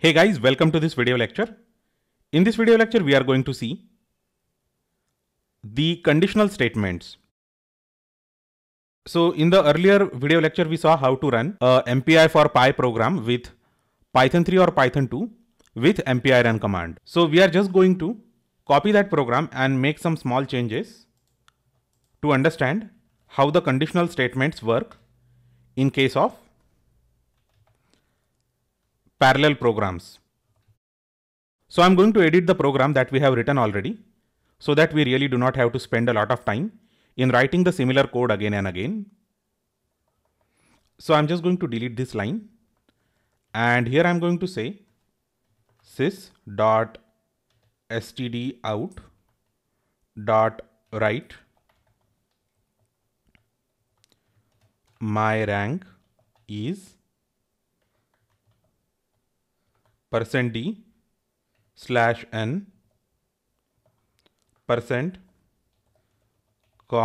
Hey guys, welcome to this video lecture. In this video lecture, we are going to see the conditional statements. So in the earlier video lecture, we saw how to run a MPI for Pi program with Python 3 or Python 2 with MPI run command. So we are just going to copy that program and make some small changes to understand how the conditional statements work in case of parallel programs. So I'm going to edit the program that we have written already so that we really do not have to spend a lot of time in writing the similar code again and again. So I'm just going to delete this line, and here I'm going to say sys.stdout.write my rank is %d/n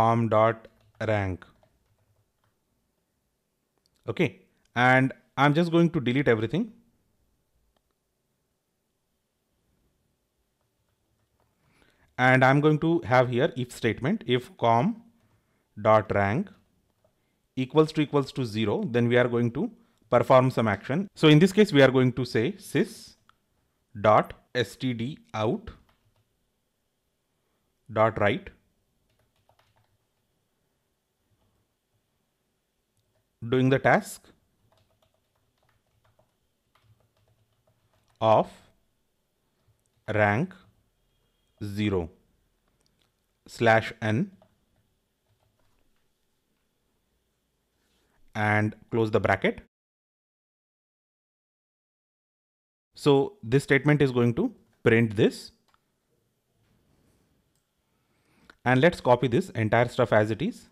%com.rank. Okay, and I'm just going to delete everything. And I'm going to have here if statement. If com.rank equals to 0, then we are going to perform some action. So in this case, we are going to say sys.stdout.write doing the task of rank 0/n and close the bracket. So this statement is going to print this, and let's copy this entire stuff as it is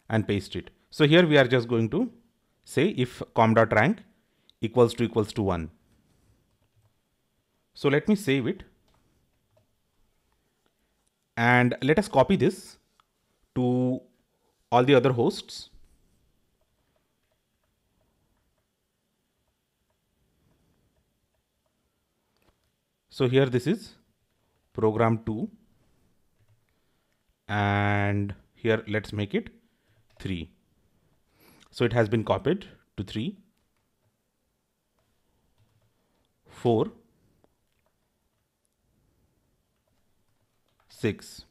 and paste it. So here we are just going to say if com.rank equals to 1. So let me save it, and let us copy this to all the other hosts. So here this is program 2, and here let's make it 3. So it has been copied to 3, 4, 6.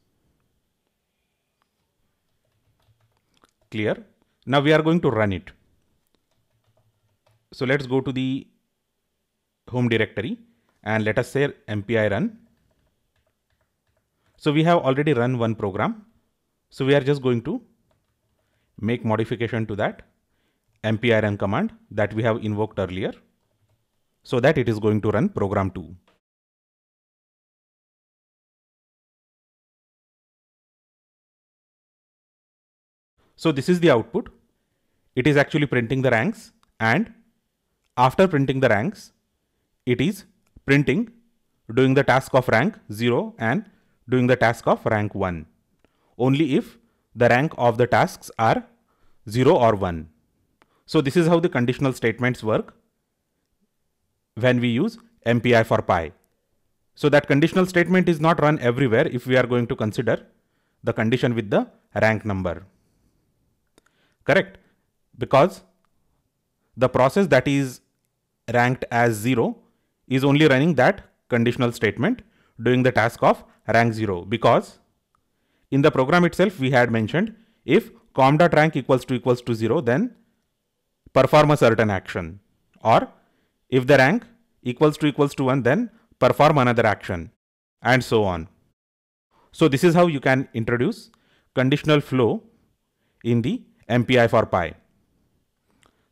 Clear? Now we are going to run it. So let's go to the home directory and let us say MPI run. So we have already run one program. So we are just going to make modification to that MPI run command that we have invoked earlier so that it is going to run program 2. So this is the output. It is actually printing the ranks, and after printing the ranks, it is printing doing the task of rank 0 and doing the task of rank 1 only if the rank of the tasks are 0 or 1. So this is how the conditional statements work when we use MPI for Pi. So that conditional statement is not run everywhere if we are going to consider the condition with the rank number. Correct? Because the process that is ranked as 0 is only running that conditional statement doing the task of rank 0, because in the program itself we had mentioned if com.rank equals to 0, then perform a certain action, or if the rank equals to 1, then perform another action, and so on. So this is how you can introduce conditional flow in the MPI for Pi.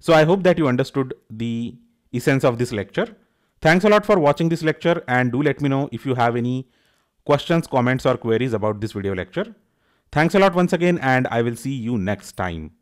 So I hope that you understood the essence of this lecture. Thanks a lot for watching this lecture, and do let me know if you have any questions, comments, or queries about this video lecture. Thanks a lot once again, and I will see you next time.